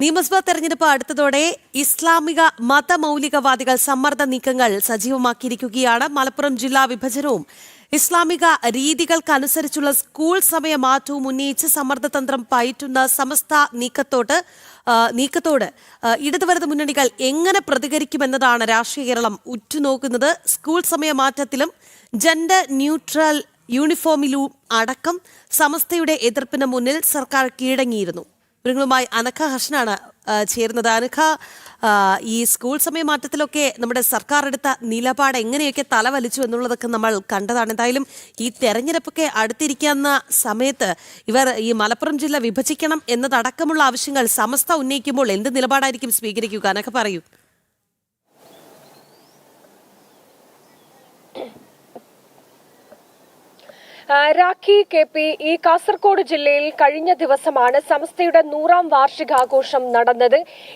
നിയമസഭാ തെരഞ്ഞെടുപ്പ് അടുത്തതോടെ ഇസ്ലാമിക മതമൗലികവാദികൾ സമ്മർദ്ദ നീക്കങ്ങൾ സജീവമാക്കിയിരിക്കുകയാണ്. മലപ്പുറം ജില്ലാ വിഭജനവും ഇസ്ലാമിക രീതികൾക്കനുസരിച്ചുള്ള സ്കൂൾ സമയ മാറ്റവും ഉന്നയിച്ച് സമ്മർദ്ദതന്ത്രം പയറ്റുന്ന സമസ്ത നീക്കത്തോട് ഇടതുവലത് മുന്നണികൾ എങ്ങനെ പ്രതികരിക്കുമെന്നതാണ് രാഷ്ട്രീയ കേരളം ഉറ്റുനോക്കുന്നത്. സ്കൂൾ സമയ മാറ്റത്തിലും ജെൻഡർ ന്യൂട്രൽ യൂണിഫോമിലും അടക്കം സമസ്തയുടെ എതിർപ്പിന് മുന്നിൽ സർക്കാർ കീഴടങ്ങിയിരുന്നു. വിവരങ്ങളുമായി അനഘ ഹർഷനാണ് ചേരുന്നത്. അനഘ, ഈ സ്കൂൾ സമയ മാറ്റത്തിലൊക്കെ നമ്മുടെ സർക്കാർ എടുത്ത നിലപാട് എങ്ങനെയൊക്കെ തലവലിച്ചു എന്നുള്ളതൊക്കെ നമ്മൾ കണ്ടതാണ്. എന്തായാലും ഈ തെരഞ്ഞെടുപ്പൊക്കെ അടുത്തിരിക്കുന്ന സമയത്ത് ഇവർ ഈ മലപ്പുറം ജില്ല വിഭജിക്കണം എന്നതടക്കമുള്ള ആവശ്യങ്ങൾ സമസ്ത ഉന്നയിക്കുമ്പോൾ എന്ത് നിലപാടായിരിക്കും സ്വീകരിക്കുക? അനഘ പറയൂ. രാഖി കെ പി, ഈ കാസർഗോഡ് ജില്ലയിൽ കഴിഞ്ഞ ദിവസമാണ് സമസ്തയുടെ 100ാം വാർഷികാഘോഷം നടന്നത്.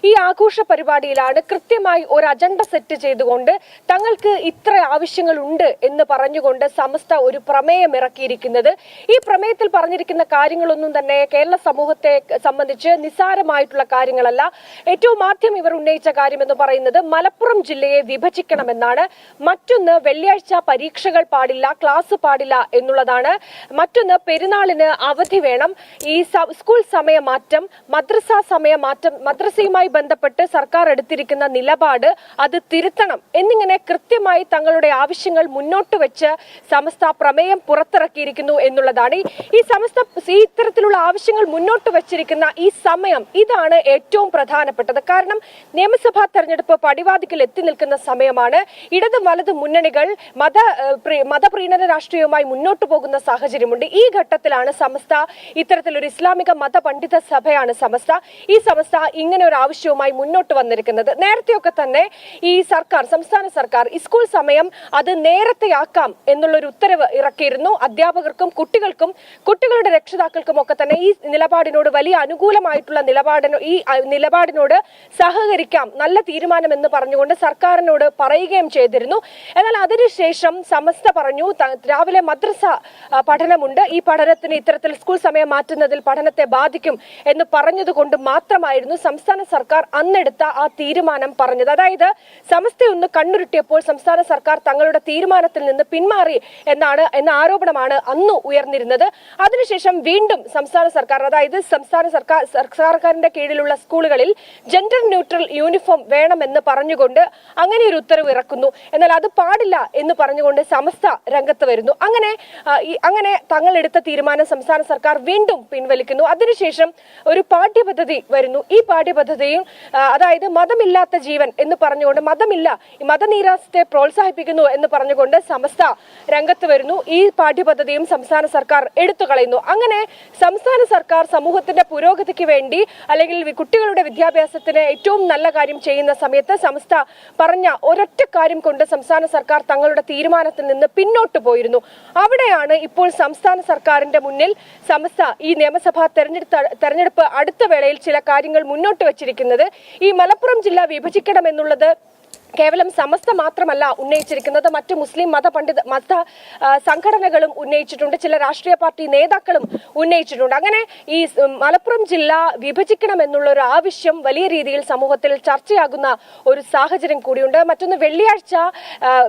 ഈ ആഘോഷ പരിപാടിയിലാണ് കൃത്യമായി ഒരു അജണ്ട സെറ്റ് ചെയ്തുകൊണ്ട് തങ്ങൾക്ക് ഇത്ര ആവശ്യങ്ങളുണ്ട് എന്ന് പറഞ്ഞുകൊണ്ട് സമസ്ത ഒരു പ്രമേയം ഇറക്കിയിരിക്കുന്നത്. ഈ പ്രമേയത്തിൽ പറഞ്ഞിരിക്കുന്ന കാര്യങ്ങളൊന്നും തന്നെ കേരള സമൂഹത്തെ സംബന്ധിച്ച് നിസ്സാരമായിട്ടുള്ള കാര്യങ്ങളല്ല. ഏറ്റവും ആദ്യം ഇവർ ഉന്നയിച്ച കാര്യം എന്ന് പറയുന്നത് മലപ്പുറം ജില്ലയെ വിഭജിക്കണമെന്നാണ്. മറ്റൊന്ന്, വെള്ളിയാഴ്ച പരീക്ഷകൾ പാടില്ല, ക്ലാസ് പാടില്ല എന്നുള്ളതാണ്. മറ്റൊന്ന്, പെരുന്നാളിന് അവധി വേണം. ഈ സ്കൂൾ സമയമാറ്റം, മദ്രസ സമയമാറ്റം, മദ്രസയുമായി ബന്ധപ്പെട്ട് സർക്കാർ എടുത്തിരിക്കുന്ന നിലപാട് അത് തിരുത്തണം എന്നിങ്ങനെ കൃത്യമായി തങ്ങളുടെ ആവശ്യങ്ങൾ മുന്നോട്ട് വെച്ച് സമസ്ത പ്രമേയം പുറത്തിറക്കിയിരിക്കുന്നു എന്നുള്ളതാണ്. ഈ സമസ്ത ഇത്തരത്തിലുള്ള ആവശ്യങ്ങൾ മുന്നോട്ട് വെച്ചിരിക്കുന്ന ഈ സമയം, ഇതാണ് ഏറ്റവും പ്രധാനപ്പെട്ടത്. കാരണം നിയമസഭാ തെരഞ്ഞെടുപ്പ് പടിവാതിക്കൽ എത്തി നിൽക്കുന്ന സമയമാണ്. ഇടതും വലതും മുന്നണികൾ മതപ്രീണന രാഷ്ട്രീയവുമായി മുന്നോട്ട് പോകുന്ന സാഹചര്യമുണ്ട്. ഈ ഘട്ടത്തിലാണ് സമസ്ത, ഇത്തരത്തിലൊരു ഇസ്ലാമിക മത പണ്ഡിത സഭയാണ് സമസ്ത, ഈ സമസ്ത ഇങ്ങനെ ഒരു ആവശ്യവുമായി മുന്നോട്ട് വന്നിരിക്കുന്നത്. നേരത്തെയൊക്കെ തന്നെ ഈ സർക്കാർ, സംസ്ഥാന സർക്കാർ സ്കൂൾ സമയം അത് നേരത്തെയാക്കാം എന്നുള്ളൊരു ഉത്തരവ് ഇറക്കിയിരുന്നു. അധ്യാപകർക്കും കുട്ടികൾക്കും കുട്ടികളുടെ രക്ഷിതാക്കൾക്കും ഒക്കെ തന്നെ ഈ നിലപാടിനോട് വലിയ അനുകൂലമായിട്ടുള്ള നിലപാടിനോട് സഹകരിക്കാം, നല്ല തീരുമാനം എന്ന് പറഞ്ഞുകൊണ്ട് സർക്കാരിനോട് പറയുകയും ചെയ്തിരുന്നു. എന്നാൽ അതിനുശേഷം സമസ്ത പറഞ്ഞു രാവിലെ മദ്രസ പഠനമുണ്ട്, ഈ പഠനത്തിന് ഇത്തരത്തിൽ സ്കൂൾ സമയം മാറ്റുന്നതിൽ പഠനത്തെ ബാധിക്കും എന്ന് പറഞ്ഞതുകൊണ്ട് മാത്രമായിരുന്നു സംസ്ഥാന സർക്കാർ അന്നെടുത്ത ആ തീരുമാനം പറഞ്ഞത്. അതായത് സമസ്തയൊന്ന് കണ്ണുരുട്ടിയപ്പോൾ സംസ്ഥാന സർക്കാർ തങ്ങളുടെ തീരുമാനത്തിൽ നിന്ന് പിന്മാറി എന്ന ആരോപണമാണ് അന്ന് ഉയർന്നിരുന്നത്. അതിനുശേഷം വീണ്ടും സംസ്ഥാന സർക്കാർ, അതായത് സർക്കാരിന്റെ കീഴിലുള്ള സ്കൂളുകളിൽ ജെൻഡർ ന്യൂട്രൽ യൂണിഫോം വേണമെന്ന് പറഞ്ഞുകൊണ്ട് അങ്ങനെ ഒരു ഉത്തരവ് ഇറക്കുന്നു. എന്നാൽ അത് പാടില്ല എന്ന് പറഞ്ഞുകൊണ്ട് സമസ്ത രംഗത്ത് വരുന്നു. അങ്ങനെ തങ്ങൾ എടുത്ത തീരുമാനം സംസ്ഥാന സർക്കാർ വീണ്ടും പിൻവലിക്കുന്നു. അതിനുശേഷം ഒരു പാഠ്യപദ്ധതി വരുന്നു. ഈ പാഠ്യപദ്ധതിയും അതായത് മതമില്ലാത്ത ജീവൻ എന്ന് പറഞ്ഞുകൊണ്ട്, മതമില്ല, മതനീരാസത്തെ പ്രോത്സാഹിപ്പിക്കുന്നു എന്ന് പറഞ്ഞുകൊണ്ട് സമസ്ത രംഗത്ത് വരുന്നു. ഈ പാഠ്യപദ്ധതിയും സംസ്ഥാന സർക്കാർ എടുത്തു കളയുന്നു. അങ്ങനെ സംസ്ഥാന സർക്കാർ സമൂഹത്തിന്റെ പുരോഗതിക്ക് വേണ്ടി അല്ലെങ്കിൽ കുട്ടികളുടെ വിദ്യാഭ്യാസത്തിന് ഏറ്റവും നല്ല കാര്യം ചെയ്യുന്ന സമയത്ത് സമസ്ത പറഞ്ഞ ഒരൊറ്റ കാര്യം കൊണ്ട് സംസ്ഥാന സർക്കാർ തങ്ങളുടെ തീരുമാനത്തിൽ നിന്ന് പിന്നോട്ട് പോയിരുന്നു. അവിടെയാണ് ഇപ്പോൾ സംസ്ഥാന സർക്കാരിന്റെ മുന്നിൽ സമസ്ത ഈ നിയമസഭാ തെരഞ്ഞെടുപ്പ് അടുത്ത വേളയിൽ ചില കാര്യങ്ങൾ മുന്നോട്ട് വച്ചിരിക്കുന്നത്. ഈ മലപ്പുറം ജില്ല വിഭജിക്കണമെന്നുള്ളത് കേവലം സമസ്ത മാത്രമല്ല ഉന്നയിച്ചിരിക്കുന്നത്, മറ്റു മുസ്ലിം മത സംഘടനകളും ഉന്നയിച്ചിട്ടുണ്ട്, ചില രാഷ്ട്രീയ പാർട്ടി നേതാക്കളും ഉന്നയിച്ചിട്ടുണ്ട്. അങ്ങനെ ഈ മലപ്പുറം ജില്ല വിഭജിക്കണമെന്നുള്ള ഒരു ആവശ്യം വലിയ രീതിയിൽ സമൂഹത്തിൽ ചർച്ചയാകുന്ന ഒരു സാഹചര്യം കൂടിയുണ്ട്. മറ്റൊന്ന്, വെള്ളിയാഴ്ച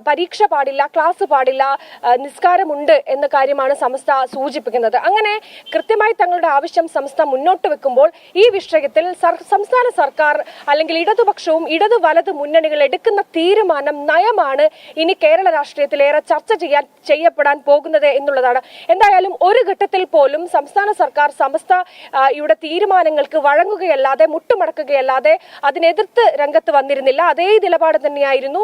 പരീക്ഷ പാടില്ല, ക്ലാസ് പാടില്ല, നിസ്കാരമുണ്ട് എന്ന കാര്യമാണ് സമസ്ത സൂചിപ്പിക്കുന്നത്. അങ്ങനെ കൃത്യമായി തങ്ങളുടെ ആവശ്യം സമസ്ത മുന്നോട്ട് വെക്കുമ്പോൾ ഈ വിഷയത്തിൽ സംസ്ഥാന സർക്കാർ അല്ലെങ്കിൽ ഇടതുപക്ഷവും ഇടതു വലതു മുന്നണികൾ എടുക്കുന്ന തീരുമാനം, നയമാണ് ഇനി കേരള രാഷ്ട്രീയത്തിലേറെ ചർച്ച ചെയ്യപ്പെടാൻ പോകുന്നത് എന്നുള്ളതാണ്. എന്തായാലും ഒരു ഘട്ടത്തിൽ പോലും സംസ്ഥാന സർക്കാർ സമസ്തയുടെ തീരുമാനങ്ങൾക്ക് വഴങ്ങുകയല്ലാതെ, മുട്ടുമടക്കുകയല്ലാതെ അതിനെതിർത്ത് രംഗത്ത് വന്നിരുന്നില്ല. അതേ നിലപാട് തന്നെയായിരുന്നു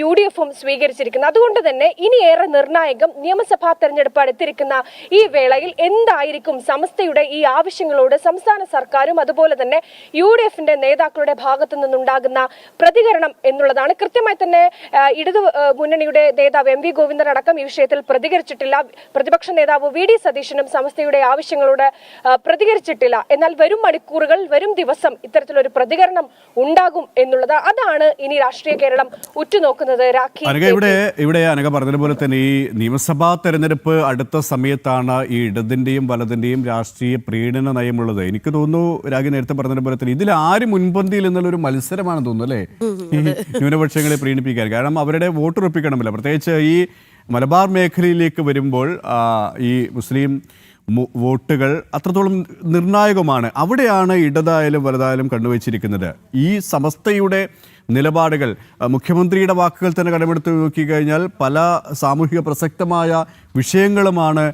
UDF-ഉം സ്വീകരിച്ചിരിക്കുന്നത്. അതുകൊണ്ട് തന്നെ ഇനി ഏറെ നിർണായകം നിയമസഭാ തെരഞ്ഞെടുപ്പ് അടുത്തിരിക്കുന്ന ഈ വേളയിൽ എന്തായിരിക്കും സമസ്തയുടെ ഈ ആവശ്യങ്ങളോട് സംസ്ഥാന സർക്കാരും അതുപോലെ തന്നെ UDF-ന്റെ നേതാക്കളുടെ ഭാഗത്തു നിന്നുണ്ടാകുന്ന പ്രതികരണം എന്നുള്ളതാണ്. കൃത്യമായി തന്നെ ഇടതു മുന്നണിയുടെ നേതാവ് എം വി ഗോവിന്ദൻ അടക്കം ഈ വിഷയത്തിൽ പ്രതികരിച്ചിട്ടില്ല. പ്രതിപക്ഷ നേതാവ് വി ഡി സതീശനും സമസ്തയുടെ ആവശ്യങ്ങളോട് പ്രതികരിച്ചിട്ടില്ല. എന്നാൽ വരും മണിക്കൂറുകൾ, വരും ദിവസം ഇത്തരത്തിലൊരു പ്രതികരണം ഉണ്ടാകും എന്നുള്ളത്, അതാണ് ഇനി രാഷ്ട്രീയ കേരളം ഉറ്റുനോക്കുന്നത്. രാഖി, ഇവിടെ അനഘ പറഞ്ഞതുപോലെ തന്നെ ഈ നിയമസഭാ തെരഞ്ഞെടുപ്പ് അടുത്ത സമയത്താണ് ഈ ഇടതിന്റെയും വലതിന്റെയും രാഷ്ട്രീയ പ്രീണന നയമുള്ളത്. എനിക്ക് തോന്നുന്നു രാഖി നേരത്തെ പറഞ്ഞതുപോലെ തന്നെ ഇതിൽ ആര് മുൻപന്തിയിൽ എന്നുള്ളൊരു മത്സരമാണെന്ന് തോന്നുന്നു അല്ലേ, ഈ ന്യൂനപക്ഷങ്ങളെ പ്രീണിപ്പിക്കാൻ. കാരണം അവരുടെ വോട്ട് ഉറപ്പിക്കണമല്ലോ. പ്രത്യേകിച്ച് ഈ മലബാർ മേഖലയിലേക്ക് വരുമ്പോൾ ഈ മുസ്ലിം വോട്ടുകൾ അത്രത്തോളം നിർണായകമാണ്. അവിടെയാണ് ഇടതായാലും വലതായാലും കണ്ടുവച്ചിരിക്കുന്നത്. ഈ സമസ്തയുടെ നിലപാടുകൾ, മുഖ്യമന്ത്രിയുടെ വാക്കുകൾ തന്നെ കടമെടുത്ത് നോക്കിക്കഴിഞ്ഞാൽ പല സാമൂഹിക പ്രസക്തമായ വിഷയങ്ങളുമാണ്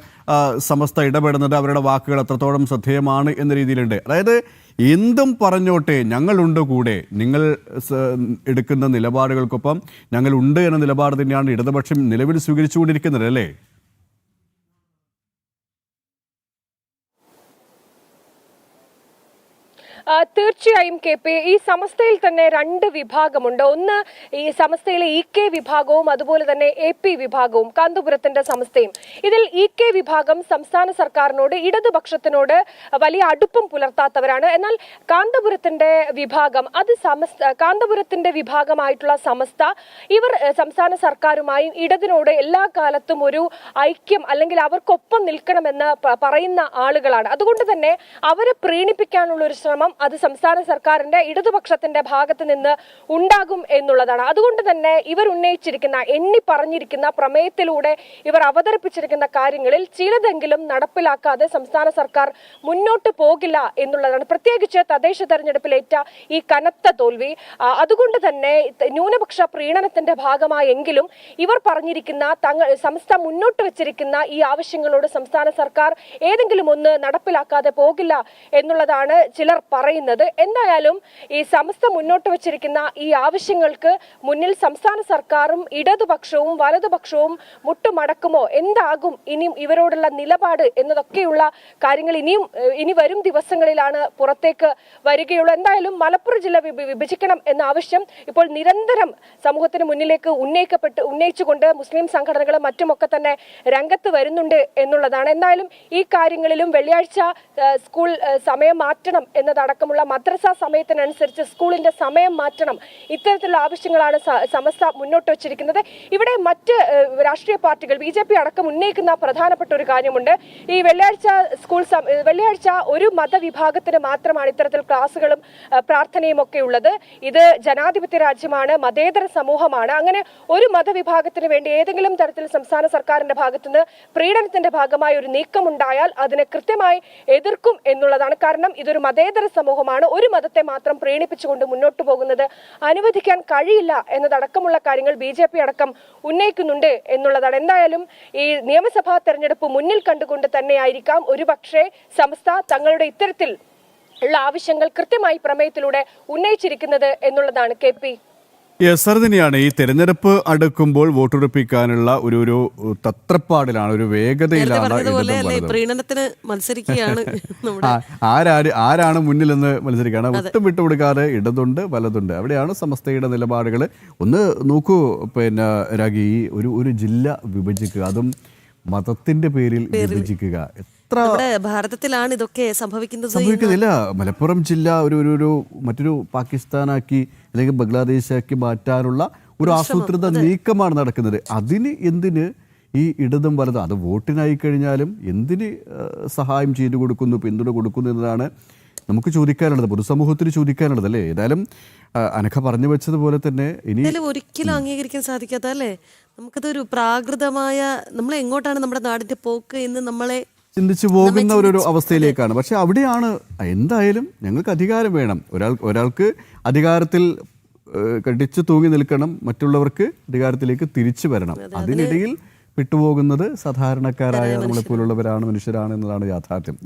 സമസ്ത ഇടപെടുന്നത്. അവരുടെ വാക്കുകൾ അത്രത്തോളം ശ്രദ്ധേയമാണ് എന്ന രീതിയിലുണ്ട്. അതായത് എന്തും പറഞ്ഞോട്ടെ, ഞങ്ങളുണ്ട് കൂടെ, നിങ്ങൾ എടുക്കുന്ന നിലപാടുകൾക്കൊപ്പം ഞങ്ങളുണ്ട് എന്ന നിലപാട് തന്നെയാണ് ഇടതുപക്ഷം നിലവിൽ സ്വീകരിച്ചുകൊണ്ടിരിക്കുന്നത് അല്ലേ? തീർച്ചയായും കെ പി, ഈ സമസ്തയിൽ തന്നെ രണ്ട് വിഭാഗമുണ്ട്. ഒന്ന് ഈ സമസ്തയിലെ ഇ.കെ. വിഭാഗവും അതുപോലെ തന്നെ എ.പി. വിഭാഗവും, കാന്തപുരത്തിന്റെ സമസ്തയും. ഇതിൽ ഇ.കെ. വിഭാഗം സംസ്ഥാന സർക്കാരിനോട്, ഇടതുപക്ഷത്തിനോട് വലിയ അടുപ്പം പുലർത്താത്തവരാണ്. എന്നാൽ കാന്തപുരത്തിന്റെ വിഭാഗം, അത് കാന്തപുരത്തിന്റെ വിഭാഗമായിട്ടുള്ള സമസ്ത, ഇവർ സംസ്ഥാന സർക്കാരുമായും ഇടതിനോട് എല്ലാ കാലത്തും ഒരു ഐക്യം അല്ലെങ്കിൽ അവർക്കൊപ്പം നിൽക്കണമെന്ന് പറയുന്ന ആളുകളാണ്. അതുകൊണ്ട് തന്നെ അവരെ പ്രീണിപ്പിക്കാനുള്ള ഒരു ശ്രമം അത് സംസ്ഥാന സർക്കാരിന്റെ ഇടതുപക്ഷത്തിന്റെ ഭാഗത്ത് നിന്ന് ഉണ്ടാകും എന്നുള്ളതാണ്. അതുകൊണ്ട് തന്നെ ഇവർ ഉന്നയിച്ചിരിക്കുന്ന, എണ്ണി പറഞ്ഞിരിക്കുന്ന പ്രമേയത്തിലൂടെ ഇവർ അവതരിപ്പിച്ചിരിക്കുന്ന കാര്യങ്ങളിൽ ചിലതെങ്കിലും നടപ്പിലാക്കാതെ സംസ്ഥാന സർക്കാർ മുന്നോട്ട് പോകില്ല എന്നുള്ളതാണ്. പ്രത്യേകിച്ച് തദ്ദേശ തെരഞ്ഞെടുപ്പിലേറ്റ ഈ കനത്ത തോൽവി, അതുകൊണ്ട് തന്നെ ന്യൂനപക്ഷ പ്രീണനത്തിന്റെ ഭാഗമായെങ്കിലും ഇവർ പറഞ്ഞിരിക്കുന്ന സംസ്ഥ മുന്നോട്ട് വെച്ചിരിക്കുന്ന ഈ ആവശ്യങ്ങളോട് സംസ്ഥാന സർക്കാർ ഏതെങ്കിലും ഒന്ന് നടപ്പിലാക്കാതെ പോകില്ല എന്നുള്ളതാണ് ചിലർ പറയുന്നത്. എന്തായാലും ഈ സമസ്ത മുന്നോട്ട് വെച്ചിരിക്കുന്ന ഈ ആവശ്യങ്ങൾക്ക് മുന്നിൽ സംസ്ഥാന സർക്കാരും ഇടതുപക്ഷവും വലതുപക്ഷവും മുട്ടുമടക്കുമോ, എന്താകും ഇനിയും ഇവരോടുള്ള നിലപാട് എന്നതൊക്കെയുള്ള കാര്യങ്ങൾ ഇനി വരും ദിവസങ്ങളിലാണ് പുറത്തേക്ക് വരികയുള്ളൂ. എന്തായാലും മലപ്പുറം ജില്ല വിഭജിക്കണം എന്ന ആവശ്യം ഇപ്പോൾ നിരന്തരം സമൂഹത്തിന് മുന്നിലേക്ക് ഉന്നയിച്ചുകൊണ്ട് മുസ്ലിം സംഘടനകളും മറ്റുമൊക്കെ തന്നെ രംഗത്ത് വരുന്നുണ്ട് എന്നുള്ളതാണ്. എന്തായാലും ഈ കാര്യങ്ങളിലും വെള്ളിയാഴ്ച സ്കൂൾ സമയം മാറ്റണം എന്നതടക്കമുള്ള മദ്രസ സമയത്തിനനുസരിച്ച് സ്കൂളിന്റെ സമയം മാറ്റണം, ഇത്തരത്തിലുള്ള ആവശ്യങ്ങളാണ് സമസ്ത മുന്നോട്ട് വച്ചിരിക്കുന്നത്. ഇവിടെ മറ്റ് രാഷ്ട്രീയ പാർട്ടികൾ, BJP അടക്കം ഉന്നയിക്കുന്ന പ്രധാനപ്പെട്ട ഒരു കാര്യമുണ്ട്. ഈ വെള്ളിയാഴ്ച ഒരു മതവിഭാഗത്തിന് മാത്രമാണ് ഇത്തരത്തിൽ ക്ലാസുകളും പ്രാർത്ഥനയും ഒക്കെ ഉള്ളത്. ഇത് ജനാധിപത്യ രാജ്യമാണ്, മതേതര സമൂഹമാണ്. അങ്ങനെ ഒരു മതവിഭാഗത്തിന് വേണ്ടി ഏതെങ്കിലും തരത്തിൽ സംസ്ഥാന സർക്കാരിന്റെ ഭാഗത്തുനിന്ന് പ്രീണനത്തിന്റെ ഭാഗമായി ഒരു നീക്കമുണ്ടായാൽ അതിനെ കൃത്യമായി എതിർക്കും എന്നുള്ളതാണ്. കാരണം ഇതൊരു മതേതര സമൂഹമാണ്. ഒരു മതത്തെ മാത്രം പ്രീണിപ്പിച്ചുകൊണ്ട് മുന്നോട്ട് പോകുന്നത് അനുവദിക്കാൻ കഴിയില്ല എന്നതടക്കമുള്ള കാര്യങ്ങൾ BJP അടക്കം ഉന്നയിക്കുന്നുണ്ട് എന്നുള്ളതാണ്. എന്തായാലും ഈ നിയമസഭാ തെരഞ്ഞെടുപ്പ് മുന്നിൽ കണ്ടുകൊണ്ട് തന്നെയായിരിക്കാം ഒരുപക്ഷെ സമസ്ത തങ്ങളുടെ ഇത്തരത്തിൽ ഉള്ള ആവശ്യങ്ങൾ കൃത്യമായി പ്രമേയത്തിലൂടെ ഉന്നയിച്ചിരിക്കുന്നത് എന്നുള്ളതാണ് കെ പി. സർ, തന്നെയാണ് ഈ തെരഞ്ഞെടുപ്പ് അടുക്കുമ്പോൾ വോട്ടുറപ്പിക്കാനുള്ള ഒരു തത്രപ്പാടിലാണ്, ഒരു വേഗതയിലാണ് പ്രീണനത്തിന് മത്സരിക്കുകയാണ്. ആരാണ് മുന്നിലെന്ന് മത്സരിക്കുകയാണ്. ഒട്ടും വിട്ടുകൊടുക്കാതെ ഇടതുണ്ട് വലതുണ്ട്. അവിടെയാണ് സമസ്തയുടെ നിലപാടുകൾ. ഒന്ന് നോക്കൂ, പിന്നെ രാഗി, ഒരു ജില്ല വിഭജിക്കുക, അതും മതത്തിന്റെ പേരിൽ വിഭജിക്കുക, ഭാരതത്തിലാണ് ഇതൊക്കെ സംഭവിക്കുന്നത്. മലപ്പുറം ജില്ല ഒരു മറ്റൊരു പാകിസ്ഥാനാക്കി അല്ലെങ്കിൽ ബംഗ്ലാദേശാക്കി മാറ്റാനുള്ള ഒരു ആസൂത്രിത നീക്കമാണ് നടക്കുന്നത്. അതിന് എന്തിന് ഈ ഇടതും വലതും, അത് വോട്ടിനായി കഴിഞ്ഞാലും എന്തിന് സഹായം ചെയ്തു കൊടുക്കുന്നു, പിന്തുണ കൊടുക്കുന്നു എന്നതാണ് നമുക്ക് ചോദിക്കാനുള്ളത്, പൊതുസമൂഹത്തിന് ചോദിക്കാനുള്ളത് അല്ലേ. ഏതായാലും അനഘ പറഞ്ഞു വെച്ചതുപോലെ തന്നെ ഇനി ഒരിക്കലും അംഗീകരിക്കാൻ സാധിക്കാത്ത അല്ലേ, നമുക്കതൊരു പ്രാകൃതമായ, നമ്മൾ എങ്ങോട്ടാണ് നമ്മുടെ നാടിന്റെ പോക്ക് എന്ന് നമ്മളെ ചിന്തിച്ചു പോകുന്ന ഒരു അവസ്ഥയിലേക്കാണ്. പക്ഷെ അവിടെയാണ് എന്തായാലും ഞങ്ങൾക്ക് അധികാരം വേണം. ഒരാൾക്ക് അധികാരത്തിൽ കടിച്ചു തൂങ്ങി നിൽക്കണം, മറ്റുള്ളവർക്ക് അധികാരത്തിലേക്ക് തിരിച്ചു വരണം. അതിനിടയിൽ വിട്ടുപോകുന്നത് സാധാരണക്കാരായ നമ്മളെപ്പോലുള്ളവരാണ്, മനുഷ്യരാണ് എന്നതാണ് യാഥാർത്ഥ്യം.